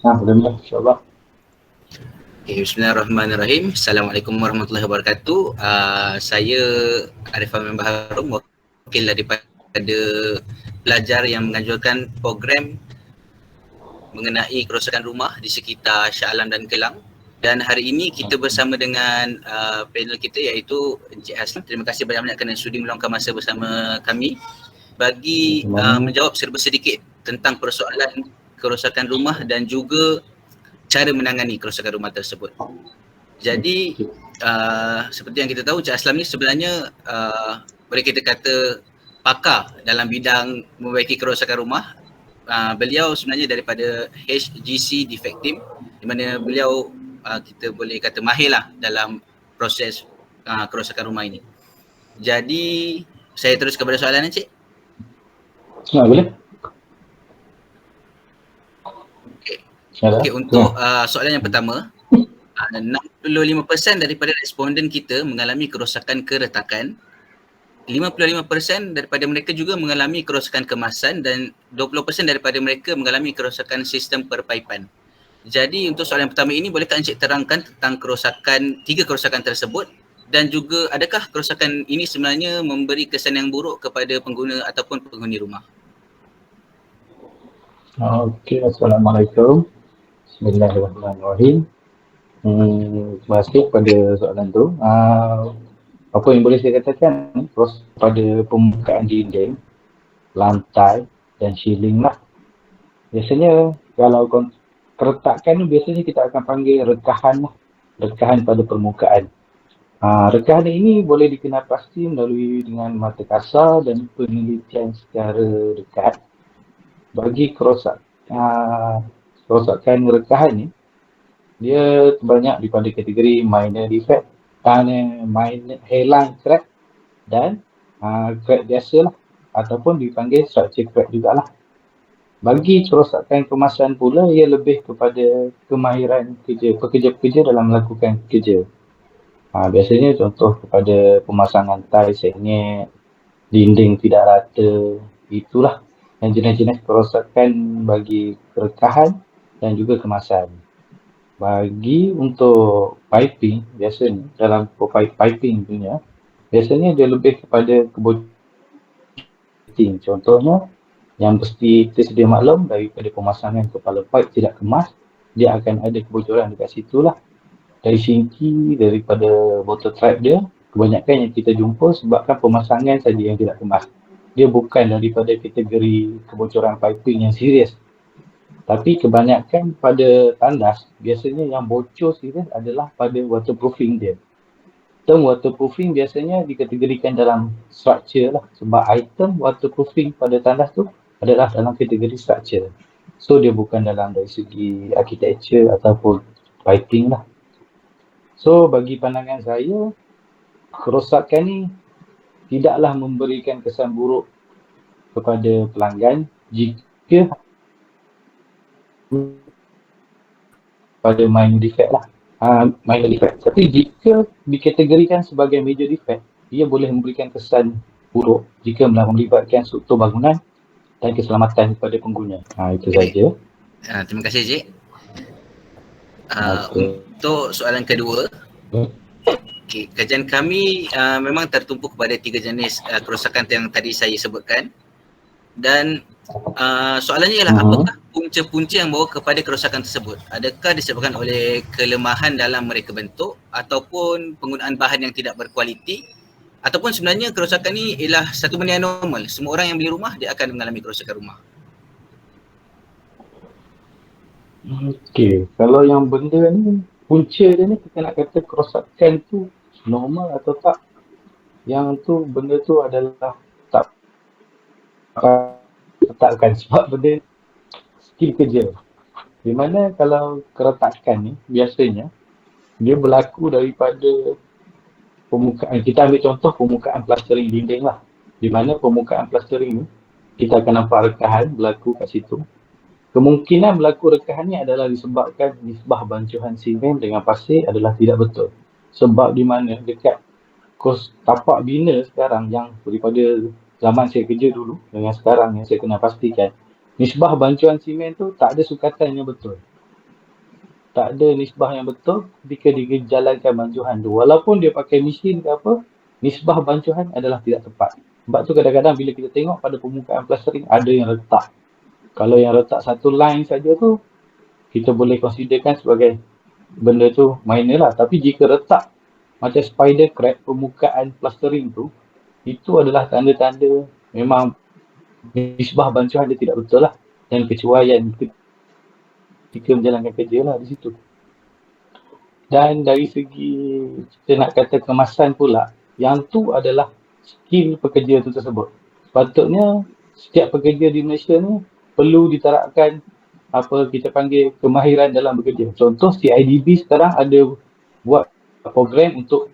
Alhamdulillah, insyaAllah. Okay, Bismillahirrahmanirrahim. Assalamualaikum warahmatullahi wabarakatuh. Saya Arif Amin Baharum, wakil daripada pelajar yang menganjurkan program mengenai kerosakan rumah di sekitar Shah Alam dan Kelang. Dan hari ini kita bersama dengan panel kita iaitu Encik Haslan. Terima kasih banyak-banyak kerana sudi meluangkan masa bersama kami bagi menjawab serba sedikit tentang persoalan kerosakan rumah dan juga cara menangani kerosakan rumah tersebut. Jadi seperti yang kita tahu, Encik Aslam ni sebenarnya boleh kita kata pakar dalam bidang membaiki kerosakan rumah. Beliau sebenarnya daripada HGC Defect Team, di mana beliau kita boleh kata mahir lah dalam proses kerosakan rumah ini. Jadi saya terus kepada soalan Encik. Boleh? Okey, untuk soalan yang pertama, 65% daripada responden kita mengalami kerosakan keretakan, 55% daripada mereka juga mengalami kerosakan kemasan dan 20% daripada mereka mengalami kerosakan sistem perpaipan. Jadi untuk soalan yang pertama ini, bolehkah Encik terangkan tentang tiga kerosakan tersebut dan juga adakah kerosakan ini sebenarnya memberi kesan yang buruk kepada pengguna ataupun penghuni rumah? Okey, Assalamualaikum. Bismillahirrahmanirrahim. Terima kasih pada soalan tu. Apa yang boleh saya katakan pada pembukaan dinding, lantai dan ceiling lah. Biasanya kalau keretakan tu biasanya kita akan panggil rekahan lah. Rekahan pada permukaan. Rekahan ini boleh dikenal pasti melalui dengan mata kasar dan penelitian secara dekat. Bagi kerosakan rekahan ni, dia banyak daripada kategori minor defect, minor hairline crack dan crack biasa lah, ataupun dipanggil structure crack jugalah. Bagi kerosakan kemasan pula, ia lebih kepada kemahiran pekerja-pekerja dalam melakukan kerja. Biasanya contoh kepada pemasangan tais, sengit, dinding tidak rata, itulah yang jenis-jenis kerosakan bagi kerekahan dan juga kemasan. Bagi untuk piping, biasanya dalam piping punya, biasanya dia lebih kepada kebocoran. Contohnya, yang mesti kita sedia maklum daripada pemasangan kepala pipe tidak kemas, dia akan ada kebocoran dekat situ lah. Dari sinki, daripada bottle trap dia, kebanyakan yang kita jumpa sebabkan pemasangan saja yang tidak kemas. Dia bukan daripada kategori kebocoran piping yang serius. Tapi kebanyakan pada tandas, biasanya yang bocor serius adalah pada waterproofing dia. Term waterproofing biasanya dikategorikan dalam structure lah. Sebab item waterproofing pada tandas tu adalah dalam kategori structure. So dia bukan dalam dari segi architecture ataupun piping lah. So bagi pandangan saya, kerosakan ni tidaklah memberikan kesan buruk kepada pelanggan jika pada minor defect lah. Minor defect. Tapi jika dikategorikan sebagai major defect, ia boleh memberikan kesan buruk jika melibatkan struktur bangunan dan keselamatan kepada pengguna. Itu saja. Terima kasih Cik. Untuk soalan kedua, kajian kami memang tertumpu kepada tiga jenis kerosakan yang tadi saya sebutkan. Dan soalannya ialah apakah punca-punca yang membawa kepada kerosakan tersebut? Adakah disebabkan oleh kelemahan dalam mereka bentuk ataupun penggunaan bahan yang tidak berkualiti, ataupun sebenarnya kerosakan ni ialah satu benda yang normal, semua orang yang beli rumah dia akan mengalami kerosakan rumah? Okey, kalau yang benda ni, punca dia ni kita nak kata kerosakan tu normal atau tak, yang tu benda tu adalah tak letakkan sebab benda skill kerja. Di mana kalau keretakan ni biasanya dia berlaku daripada permukaan, kita ambil contoh permukaan plastering dinding lah. Di mana permukaan plastering ni kita akan nampak rekahan berlaku kat situ. Kemungkinan berlaku rekahan ni adalah disebabkan nisbah bancuhan simen dengan pasir adalah tidak betul. Sebab di mana dekat kos tapak bina sekarang yang daripada zaman saya kerja dulu dengan sekarang yang saya kena pastikan, nisbah bancuhan simen tu tak ada sukatan yang betul. tak ada nisbah yang betul ketika dia jalankan bancuhan tu. Walaupun dia pakai mesin ke apa, nisbah bancuhan adalah tidak tepat. Sebab tu kadang-kadang bila kita tengok pada permukaan plastering ada yang retak. Kalau yang retak satu line saja tu, kita boleh considerkan sebagai benda tu minor lah. Tapi jika retak macam spider crack permukaan plastering tu, itu adalah tanda-tanda memang nisbah bancuhan dia tidak betul lah. Dan kecuaian ketika menjalankan kerja lah di situ. Dan dari segi kita nak kata kemasan pula, yang tu adalah skill pekerja tu tersebut. Sepatutnya setiap pekerja di Malaysia ni perlu ditarafkan apa kita panggil kemahiran dalam bekerja. Contoh CIDB sekarang ada buat program untuk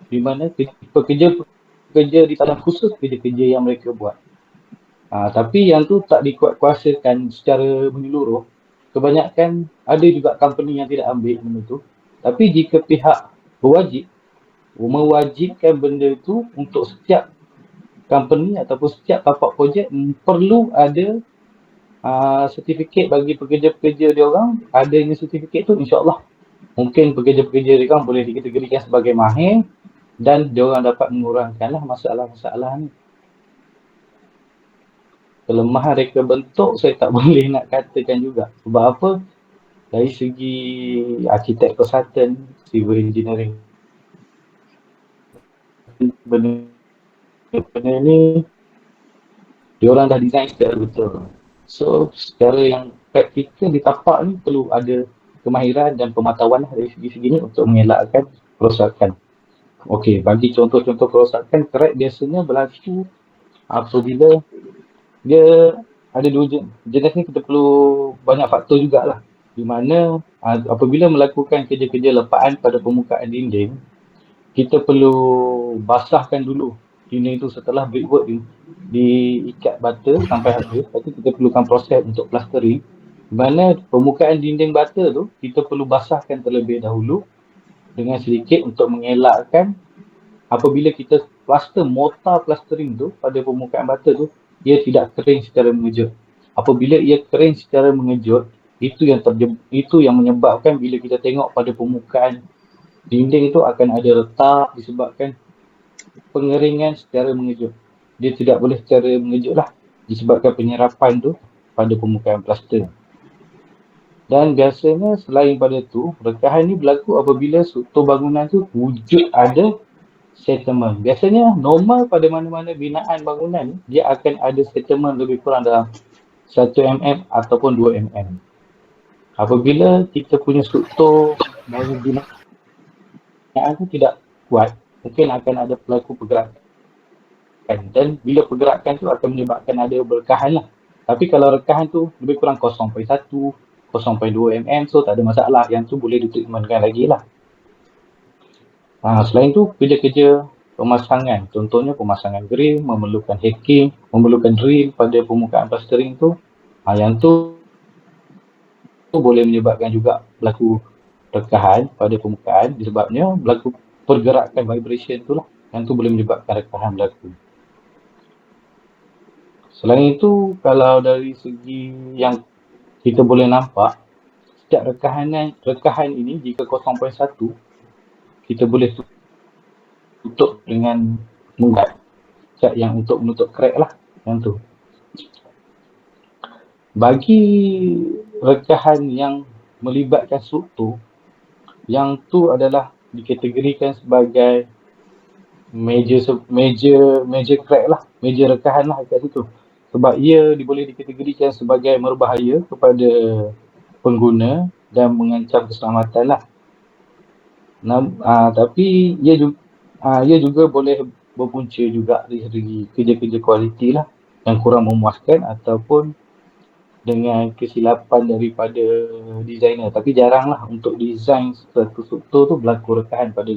di mana pekerja di dalam khusus kerja-kerja yang mereka buat. Tapi yang tu tak dikuatkuasakan secara menyeluruh. Kebanyakan ada juga company yang tidak ambil benda tu. Tapi jika pihak berwajib mewajibkan benda itu untuk setiap company ataupun setiap tapak projek perlu ada sertifikat bagi pekerja-pekerja dia orang. Adanya sertifikat tu insya-Allah mungkin pekerja-pekerja dia orang boleh dikategorikan sebagai mahir dan dia orang dapat mengurangkanlah masalah-masalah ni. Kelemahan reka bentuk saya tak boleh nak katakan juga. Sebab apa? Dari segi arkitek consultant, civil engineering, benda ni diorang dah design secara betul. So secara yang praktikal di tapak ni perlu ada kemahiran dan pemantauan dari segi-segi ni untuk mengelakkan kerosakan. Okey, bagi contoh-contoh kerosakan, crack biasanya berlaku apabila dia ada dua jenis ni, kita perlu banyak faktor jugalah. Di mana apabila melakukan kerja-kerja lepaan pada permukaan dinding, kita perlu basahkan dulu dinding tu setelah brickwork diikat bata sampai habis. Lepas tu kita perlukan proses untuk plastering. Di mana permukaan dinding bata tu kita perlu basahkan terlebih dahulu dengan sedikit untuk mengelakkan apabila kita plaster mortar plastering tu pada permukaan bata tu, ia tidak kering secara mengejut. Apabila ia kering secara mengejut, itu yang menyebabkan bila kita tengok pada permukaan dinding itu akan ada retak disebabkan pengeringan secara mengejut. Dia tidak boleh secara mengejut lah disebabkan penyerapan tu pada permukaan plaster. Dan biasanya selain pada tu, rekahan ni berlaku apabila struktur bangunan tu wujud ada settlement. Biasanya normal pada mana-mana binaan bangunan dia akan ada settlement lebih kurang dalam 1 mm ataupun 2 mm. Apabila kita punya struktur bangunan binaan tu tidak kuat, mungkin akan ada berlaku pergerakan. Dan bila pergerakan tu akan menyebabkan ada berkahan lah. Tapi kalau rekahan tu lebih kurang 0.1, 0.2 mm, so tak ada masalah. Yang tu boleh ditreatmentkan lagi lah. Selain tu, kerja-kerja pemasangan. Contohnya pemasangan grill, memerlukan hacking, memerlukan drill pada permukaan plastering tu. Yang tu boleh menyebabkan juga berlaku rekahan pada permukaan disebabnya berlaku pergerakan vibration tu lah. Yang tu boleh menyebabkan rekahan berlaku. Selain itu, kalau dari segi yang kita boleh nampak, setiap rekahan ini jika 0.1, kita boleh tutup dengan mudah. Yang untuk menutup crack lah, yang tu. Bagi rekahan yang melibatkan struktur, yang tu adalah dikategorikan sebagai major crack lah, major rekahan lah kat situ. Sebab ia boleh dikategorikan sebagai berbahaya kepada pengguna dan mengancam keselamatan lah. Tapi ia juga boleh berpunca juga dari segi kerja-kerja kualiti lah yang kurang memuaskan ataupun dengan kesilapan daripada designer. Tapi jaranglah untuk design satu struktur tu berlaku rekahan pada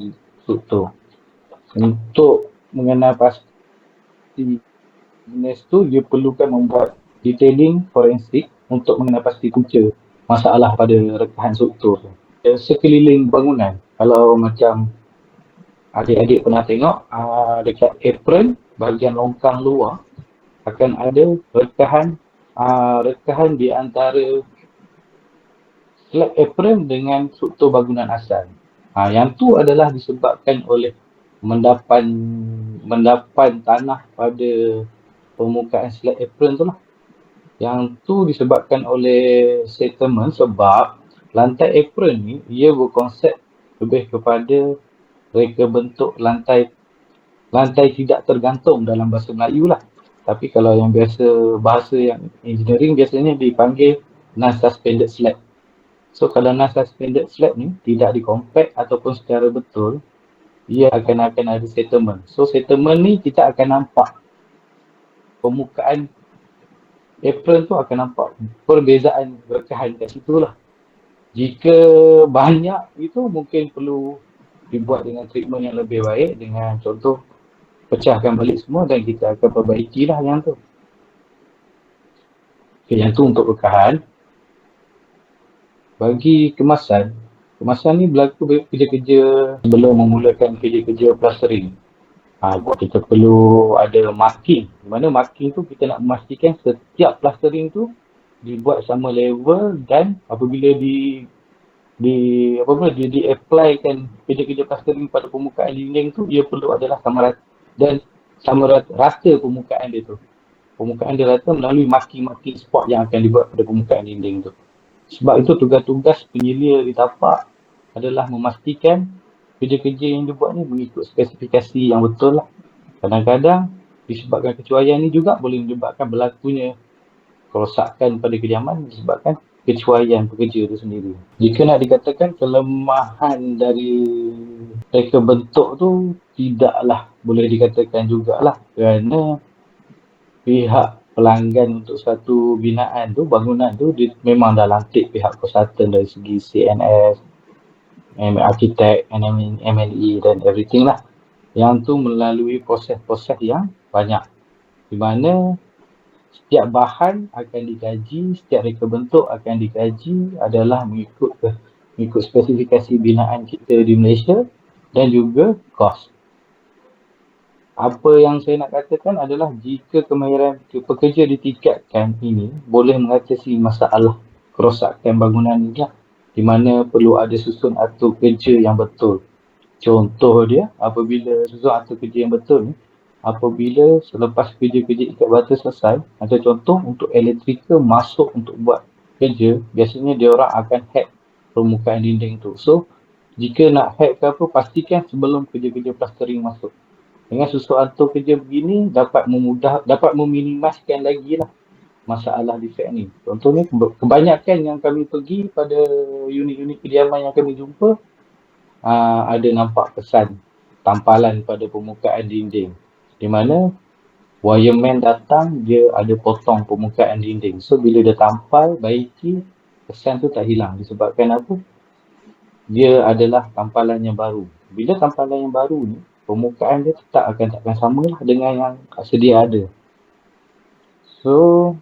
struktur. Untuk mengenal pasti jenis tu, dia perlukan membuat detailing forensik untuk mengenal pasti punca masalah pada rekahan struktur tu. Sekeliling bangunan, kalau macam adik-adik pernah tengok dekat apron bahagian longkang luar akan ada rekahan di antara slab apron dengan struktur bangunan asal. Yang tu adalah disebabkan oleh mendapan tanah pada permukaan slab apron tu lah. Yang tu disebabkan oleh settlement sebab lantai apron ni ia berkonsep lebih kepada reka bentuk lantai tidak tergantung dalam bahasa Melayu lah. Tapi kalau yang bahasa yang engineering biasanya dipanggil non-suspended slab. So kalau non-suspended slab ni tidak dikompact ataupun secara betul, ia akan ada settlement. So settlement ni kita akan nampak permukaan apron tu akan nampak perbezaan rekahan kat situ lah. Jika banyak itu mungkin perlu dibuat dengan treatment yang lebih baik dengan contoh pecahkan balik semua dan kita akan perbaikilah yang tu. Okay, yang tu untuk rekahan. Bagi kemasan ni berlaku kerja-kerja sebelum memulakan kerja-kerja plastering. Kita perlu ada marking. Di mana marking tu kita nak memastikan setiap plastering tu dibuat sama level dan apabila di applykan kerja-kerja plastering pada permukaan dinding tu, ia perlu adalah sama rata permukaan dia tu. Permukaan dia rata melalui marking spot yang akan dibuat pada permukaan dinding tu. Sebab itu tugas-tugas penyelia di tapak adalah memastikan kerja-kerja yang dibuat ni mengikut spesifikasi yang betul lah. Kadang-kadang disebabkan kecuaian ni juga boleh menyebabkan berlakunya kerosakan pada kediaman disebabkan kecuaian pekerja itu sendiri. Jika nak dikatakan kelemahan dari reka bentuk tu tidaklah boleh dikatakan jugalah kerana pihak pelanggan untuk satu binaan tu, bangunan tu dia memang dah lantik pihak konsultan dari segi CNS, arkitek, MNE dan everything lah. Yang tu melalui proses-proses yang banyak. Di mana setiap bahan akan dikaji, setiap reka bentuk akan dikaji adalah mengikut spesifikasi binaan kita di Malaysia dan juga kos. Apa yang saya nak katakan adalah jika kemahiran pekerja ditingkatkan ini boleh mengatasi masalah kerosakan bangunan ini lah, di mana perlu ada susun atur kerja yang betul. Contoh dia, apabila susun atur kerja yang betul ni, apabila selepas kerja-kerja ikat bata selesai, ada contoh untuk elektrikal masuk untuk buat kerja, biasanya dia orang akan hack permukaan dinding tu. So, jika nak hack ke apa, pastikan sebelum kerja-kerja plastering masuk. Dengan susun atur kerja begini, dapat meminimaliskan lagi lah masalah defect ni. Contohnya, kebanyakan yang kami pergi pada unit-unit kediaman yang kami jumpa, ada nampak kesan tampalan pada permukaan dinding. Di mana wireman datang, dia ada potong permukaan dinding. So bila dia tampal, baiki, kesan tu tak hilang. Disebabkan apa? Dia adalah tampalan yang baru. Bila tampalan yang baru ni, permukaan dia takkan sama lah dengan yang sedia ada. So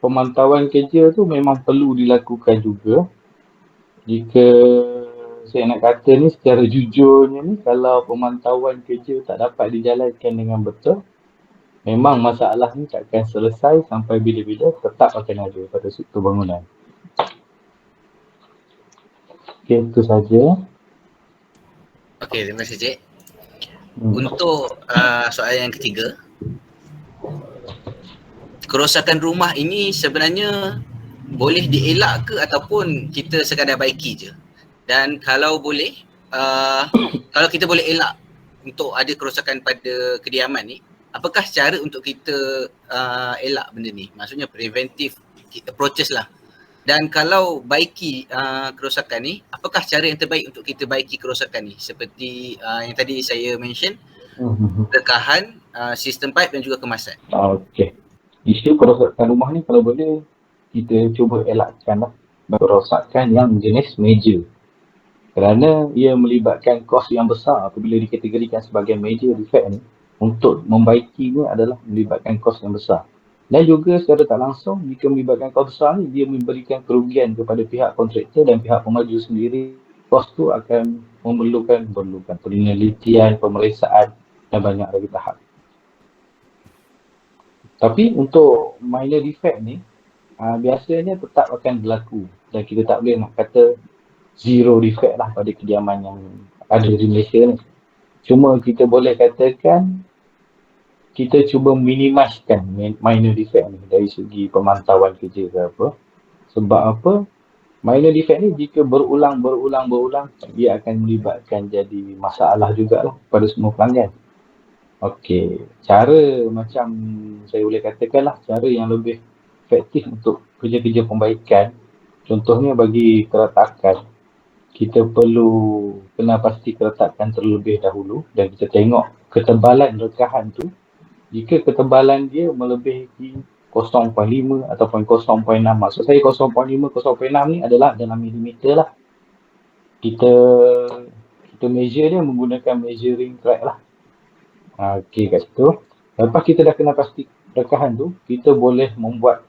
pemantauan kerja tu memang perlu dilakukan juga. Jika saya nak kata ni secara jujurnya ni, kalau pemantauan kerja tak dapat dijalankan dengan betul, memang masalah ni takkan selesai sampai bila-bila, tetap akan ada pada struktur bangunan. Okey, itu saja. Okey, terima kasih Cik. Untuk soalan yang ketiga, kerosakan rumah ini sebenarnya boleh dielak ke ataupun kita sekadar baiki je? Dan kalau boleh, kalau kita boleh elak untuk ada kerosakan pada kediaman ni, apakah cara untuk kita elak benda ni? Maksudnya preventive approaches lah. Dan kalau baiki kerosakan ni, apakah cara yang terbaik untuk kita baiki kerosakan ni? Seperti yang tadi saya mention, rekahan, sistem pipe dan juga kemasan. Okey. Isu kerosakan rumah ni kalau boleh kita cuba elakkan lah. Kerosakan yang jenis major. Kerana ia melibatkan kos yang besar apabila dikategorikan sebagai major defect ni. Untuk membaikinya adalah melibatkan kos yang besar. Dan juga secara tak langsung, jika melibatkan kos besar ni, dia memberikan kerugian kepada pihak kontraktor dan pihak pemaju sendiri. Kos tu akan memerlukan penelitian, pemeriksaan dan banyak lagi tahap. Tapi untuk minor defect ni, biasanya tetap akan berlaku dan kita tak boleh nak kata zero defect lah pada kediaman yang ada di Malaysia ni. Cuma kita boleh katakan kita cuba minimiskan minor defect ni dari segi pemantauan kerja ke apa. Sebab apa? Minor defect ni jika berulang, dia akan melibatkan jadi masalah jugalah pada semua pelanggan. Okey, cara macam saya boleh katakan lah, cara yang lebih efektif untuk kerja-kerja pembaikan, contohnya bagi keretakan, kita perlu kena pasti keretakan terlebih dahulu dan kita tengok ketebalan rekahan tu. Jika ketebalan dia melebihi 0.5 ataupun 0.6, maksud saya 0.5, 0.6 ni adalah dalam milimeter lah. Kita measure dia menggunakan measuring track lah. Okey kat situ. Lepas kita dah kena pasti rekahan tu, kita boleh membuat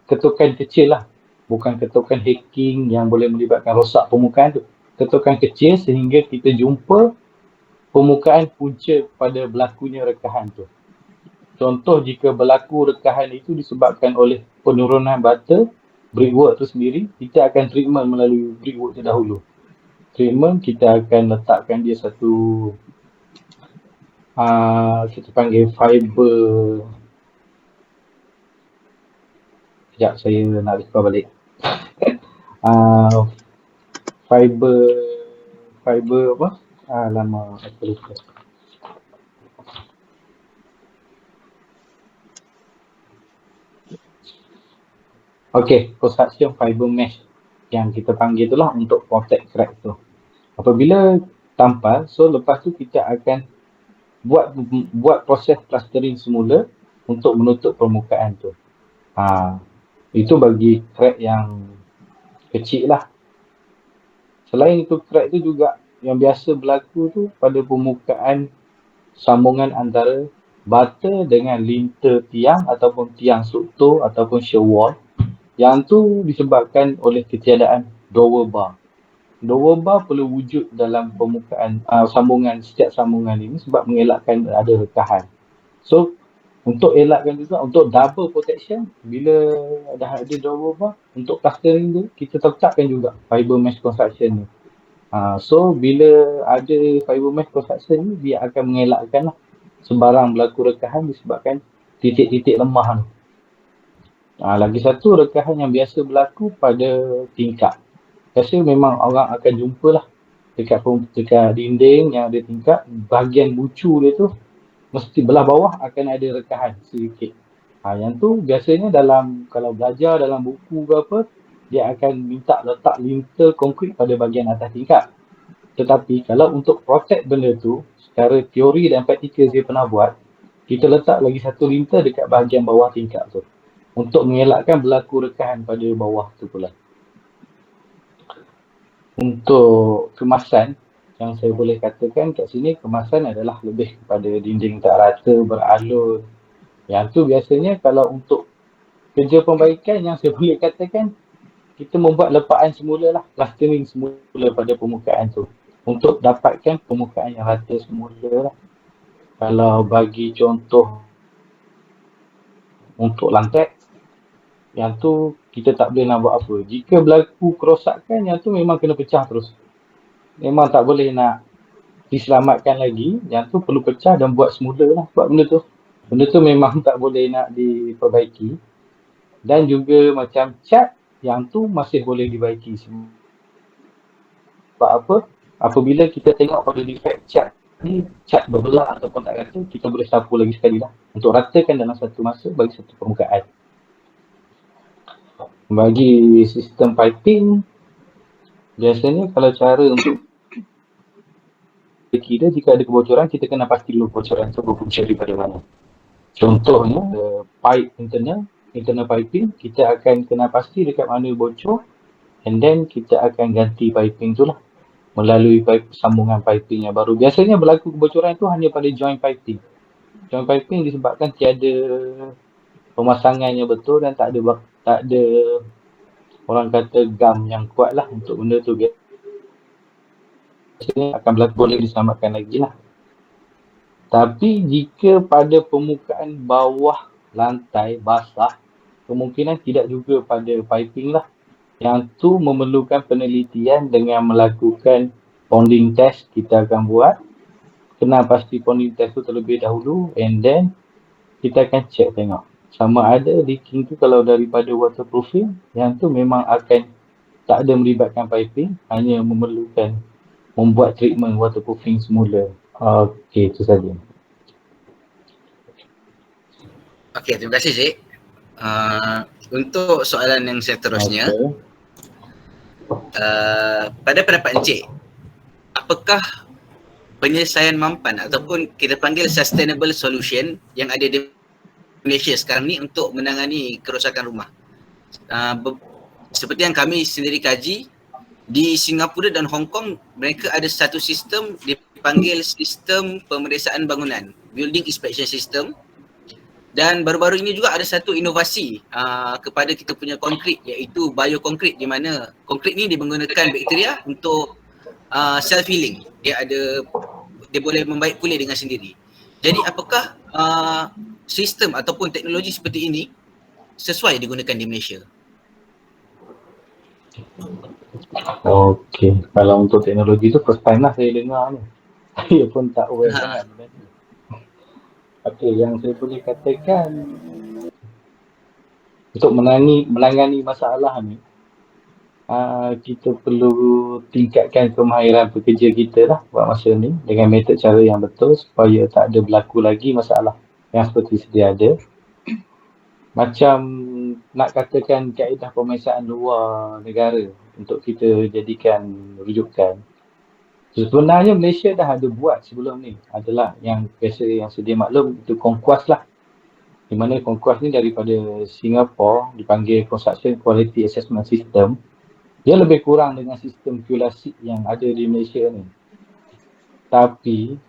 ketukan kecil lah. Bukan ketukan hacking yang boleh melibatkan rosak permukaan tu. Ketukan kecil sehingga kita jumpa permukaan punca pada berlakunya rekahan tu. Contoh jika berlaku rekahan itu disebabkan oleh penurunan bata brickwork tu sendiri, kita akan treatment melalui brickwork tu dahulu. Treatment kita akan letakkan dia satu kita panggil fiber. Sekejap saya nak record balik. Fiber apa? Lama aku lupa. Okey, construction fiber mesh yang kita panggil itulah untuk protect crack tu. Apabila tampal, so lepas tu kita akan buat proses plastering semula untuk menutup permukaan tu. Itu bagi crack yang kecil lah. Selain itu, crack tu juga yang biasa berlaku tu pada permukaan sambungan antara bata dengan lintel tiang ataupun tiang struktur ataupun shear wall. Yang tu disebabkan oleh ketiadaan drawer bar. Drawer bar perlu wujud dalam permukaan setiap sambungan ini sebab mengelakkan ada rekahan. So, untuk elakkan juga, untuk double protection, bila dah ada drawer bar, untuk plastering tu, kita tetapkan juga fiber mesh construction ni. So, bila ada fiber mesh construction ni, dia akan mengelakkan lah sebarang berlaku rekahan disebabkan titik-titik lemah ni. Lagi satu rekahan yang biasa berlaku pada tingkap. Rasa memang orang akan jumpa lah dekat dinding yang ada tingkap, bahagian bucu dia tu mesti belah bawah akan ada rekahan sedikit. Yang tu biasanya kalau belajar dalam buku ke apa, dia akan minta letak lintel konkrit pada bahagian atas tingkap. Tetapi kalau untuk protect benda tu, secara teori dan praktikal saya pernah buat, kita letak lagi satu lintel dekat bahagian bawah tingkap tu untuk mengelakkan berlaku rekahan pada bawah tu pula. Untuk kemasan, yang saya boleh katakan kat sini, kemasan adalah lebih kepada dinding tak rata, beralun. Yang tu biasanya kalau untuk kerja pembaikan yang saya boleh katakan, kita membuat lepaan semula lah, plastering semula pada permukaan tu. Untuk dapatkan permukaan yang rata semula lah. Kalau bagi contoh untuk lantai, yang tu kita tak boleh nak buat apa. Jika berlaku kerosakan, yang tu memang kena pecah terus. Memang tak boleh nak diselamatkan lagi. Yang tu perlu pecah dan buat semula lah buat benda tu. Benda tu memang tak boleh nak diperbaiki. Dan juga macam cat, yang tu masih boleh dibaiki. Sebab apa? Apabila kita tengok pada defect cat ni, cat berbelah ataupun tak rata, kita boleh sapu lagi sekali lah. Untuk ratakan dalam satu masa bagi satu permukaan. Bagi sistem piping, biasanya kalau cara untuk kita, jika ada kebocoran, kita kena pasti dulu kebocoran itu berpunca daripada mana. Contohnya, pipe internal piping, kita akan kena pasti dekat mana bocor, and then kita akan ganti piping tu lah melalui sambungan piping yang baru. Biasanya berlaku kebocoran itu hanya pada joint piping. Joint piping disebabkan tiada pemasangan yang betul dan tak ada orang kata gam yang kuat lah untuk benda tu. Biasanya akan berlaku, boleh diselamatkan lagi lah. Tapi jika pada permukaan bawah lantai basah, kemungkinan tidak juga pada piping lah. Yang tu memerlukan penelitian dengan melakukan bonding test kita akan buat. Kena pasti bonding test tu terlebih dahulu and then kita akan check tengok sama ada leaking tu kalau daripada waterproofing, yang tu memang akan tak ada melibatkan piping, hanya memerlukan membuat treatment waterproofing semula. Okey, itu saja. Okey, terima kasih Cik. Untuk soalan yang seterusnya, pada pendapat Encik, apakah penyelesaian mampan ataupun kita panggil sustainable solution yang ada di Malaysia sekarang ni untuk menangani kerosakan rumah? Seperti yang kami sendiri kaji, di Singapura dan Hong Kong mereka ada satu sistem dipanggil sistem pemeriksaan bangunan, building inspection system. Dan baru-baru ini juga ada satu inovasi kepada kita punya konkrit, iaitu biokonkrit, di mana konkrit ni dia menggunakan bakteria untuk self healing. Dia boleh membaik pulih dengan sendiri. Jadi apakah sistem ataupun teknologi seperti ini sesuai digunakan di Malaysia? Okey, kalau untuk teknologi tu first time lah saya dengar ni. Saya pun tak aware sangat. Okey, yang saya boleh katakan untuk menangani masalah ni, kita perlu tingkatkan kemahiran pekerja kita lah buat masa ni dengan metod cara yang betul supaya tak ada berlaku lagi masalah yang seperti sedia ada. Macam nak katakan kaedah pemeriksaan luar negara untuk kita jadikan rujukan. Sebenarnya Malaysia dah ada buat sebelum ni, adalah yang biasa yang sedia maklum itu Conquest lah. Di mana Conquest ni daripada Singapura dipanggil Construction Quality Assessment System. Dia lebih kurang dengan sistem QLASIC yang ada di Malaysia ni. Tapi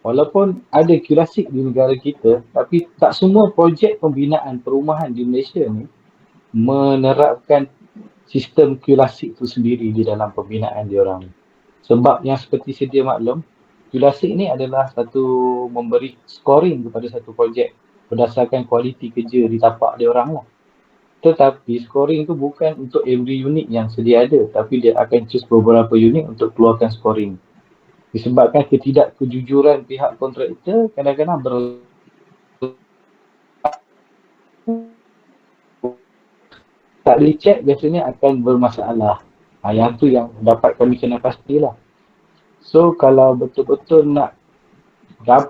walaupun ada QLASIC di negara kita, tapi tak semua projek pembinaan perumahan di Malaysia ni menerapkan sistem QLASIC tu sendiri di dalam pembinaan diorang ni. Sebab yang seperti sedia maklum, QLASIC ni adalah satu memberi scoring kepada satu projek berdasarkan kualiti kerja di tapak diorang lah. Tetapi scoring tu bukan untuk every unit yang sedia ada, tapi dia akan choose beberapa unit untuk keluarkan scoring. Disebabkan ketidakkejujuran pihak kontraktor, kadang-kadang tak dicek biasanya akan bermasalah. Yang tu yang dapat kami kena pastilah. So kalau betul-betul nak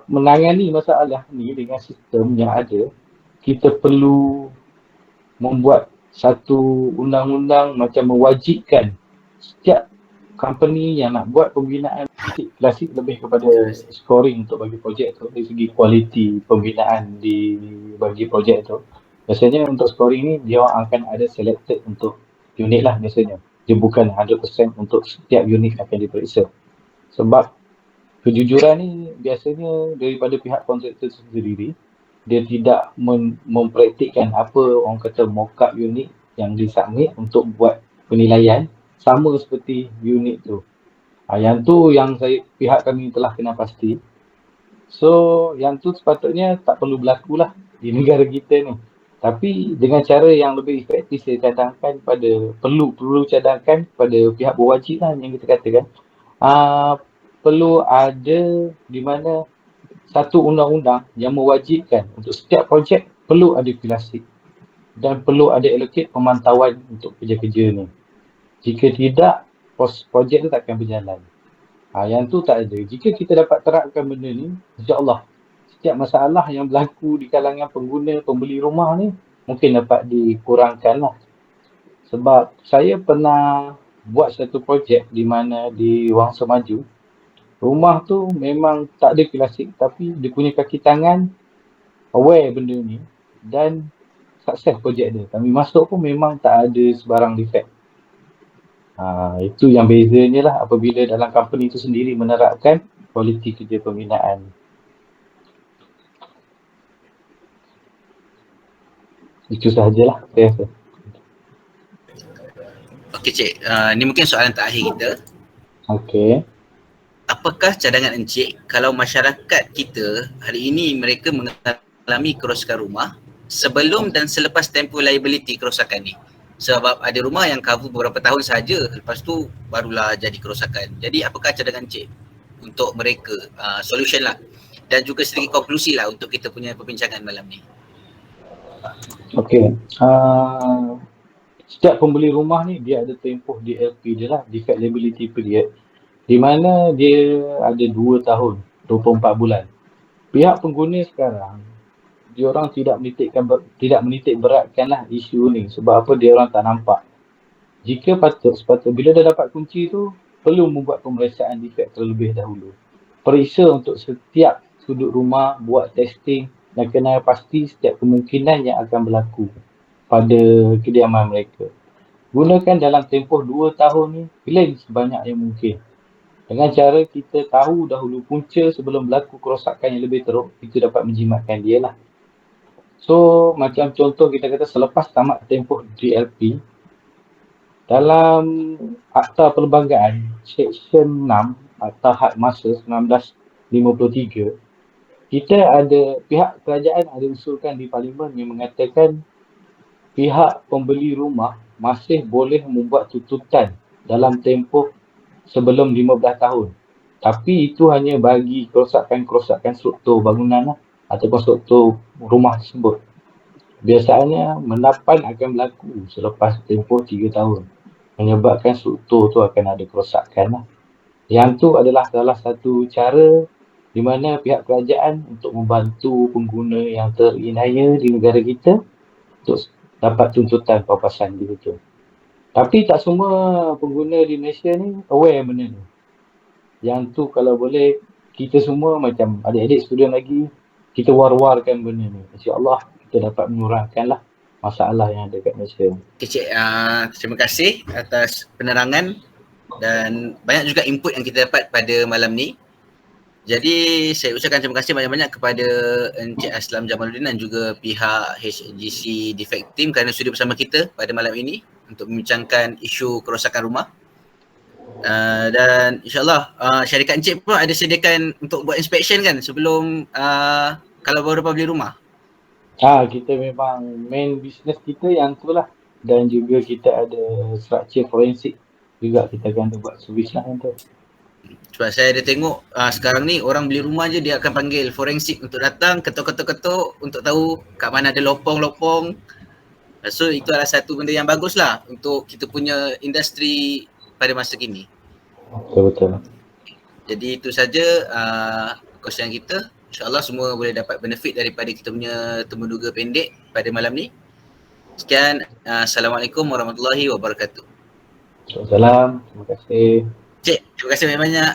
menangani masalah ni dengan sistem yang ada, kita perlu membuat satu undang-undang macam mewajibkan setiap company yang nak buat pembinaan klasik lebih kepada scoring untuk bagi projek tu dari segi kualiti pembinaan di bagi projek tu. Biasanya untuk scoring ni dia akan ada selected untuk unit lah biasanya. Dia bukan 100% untuk setiap unit akan diperiksa. Sebab kejujuran ni biasanya daripada pihak kontraktor sendiri, dia tidak mempraktikkan apa orang kata mock-up unit yang disubmit untuk buat penilaian sama seperti unit tu. Yang tu yang pihak kami telah kena pasti. So yang tu sepatutnya tak perlu berlaku lah di negara kita ni. Tapi dengan cara yang lebih efektif, saya cadangkan pada perlu cadangkan pada pihak berwajib lah yang kita katakan. Perlu ada di mana satu undang-undang yang mewajibkan untuk setiap projek perlu ada QLASIC dan perlu ada allocate pemantauan untuk kerja-kerja ni. Jika tidak, projek tu tak akan berjalan. Yang tu tak ada. Jika kita dapat terapkan benda ni, insya-Allah setiap masalah yang berlaku di kalangan pengguna, pembeli rumah ni mungkin dapat dikurangkan lah. Sebab saya pernah buat satu projek di mana di Wangsa Maju, rumah tu memang tak ada QLASIC, tapi dia punya kaki tangan aware benda ni dan sukses projek dia. Kami masuk pun memang tak ada sebarang defect. Itu yang bezanya lah apabila dalam company itu sendiri menerapkan kualiti kerja pembinaan. Itu sahajalah saya rasa. Okey Cik, ni mungkin soalan terakhir kita. Okey. Apakah cadangan Encik kalau masyarakat kita hari ini mereka mengalami kerosakan rumah sebelum dan selepas tempoh liability kerosakan ni. Sebab ada rumah yang cover beberapa tahun saja, lepas tu barulah jadi kerosakan. Jadi apakah cadangan Encik untuk mereka, solution lah, dan juga sedikit konklusi lah untuk kita punya perbincangan malam ni. Okey. Setiap pembeli rumah ni dia ada tempoh DLP dia lah, Defect Liability Period, di mana dia ada 2 tahun, 24 bulan. Pihak pengguna sekarang, dia orang tidak menitik beratkanlah isu ni. Sebab apa? Dia orang tak nampak. Jika sepatutnya bila dah dapat kunci tu, perlu membuat pemeriksaan defect terlebih dahulu. Periksa untuk setiap sudut rumah, buat testing dan kena pasti setiap kemungkinan yang akan berlaku pada kediaman mereka. Gunakan dalam tempoh 2 tahun ni, claim sebanyak yang mungkin. Dengan cara kita tahu dahulu punca sebelum berlaku kerosakan yang lebih teruk, kita dapat menjimatkan dia lah. So, macam contoh kita kata selepas tamat tempoh DLP, dalam Akta Perlembagaan Seksyen 6 Akta Had Masa 1953, kita ada pihak kerajaan ada usulkan di Parlimen yang mengatakan pihak pembeli rumah masih boleh membuat tuntutan dalam tempoh sebelum 15 tahun. Tapi itu hanya bagi kerosakan-kerosakan struktur bangunan lah, ataupun struktur rumah tersebut. Biasanya menapan akan berlaku selepas tempoh 3 tahun. Menyebabkan struktur tu akan ada kerosakan lah. Yang tu adalah salah satu cara di mana pihak kerajaan untuk membantu pengguna yang terinaya di negara kita untuk dapat tuntutan papasan begitu. Tapi tak semua pengguna di Malaysia ni aware benda ni. Yang tu kalau boleh kita semua macam adik-adik student lagi, kita war-warkan benda ni. InsyaAllah kita dapat mengurangkanlah masalah yang ada kat Malaysia. Okay, Cik, terima kasih atas penerangan dan banyak juga input yang kita dapat pada malam ni. Jadi saya ucapkan terima kasih banyak-banyak kepada Encik Aslam Jamaluddin dan juga pihak HGC Defect Team kerana sudi bersama kita pada malam ini untuk membincangkan isu kerosakan rumah. Dan insyaAllah syarikat Encik pun ada sediakan untuk buat inspection kan sebelum kalau baru dapat beli rumah. Kita memang main business kita yang tu lah. Dan juga kita ada structure forensik juga, kita akan buat servis lah yang tu. Sebab saya ada tengok sekarang ni orang beli rumah je dia akan panggil forensik untuk datang ketuk-ketuk untuk tahu kat mana ada lopong-lopong. So itu adalah satu benda yang bagus lah untuk kita punya industri pada masa kini. Betul-betul. Jadi itu saja kongsian kita. InsyaAllah semua boleh dapat benefit daripada kita punya temuduga pendek pada malam ni. Sekian, Assalamualaikum warahmatullahi wabarakatuh. Assalamualaikum, terima kasih. Cik, terima kasih banyak-banyak.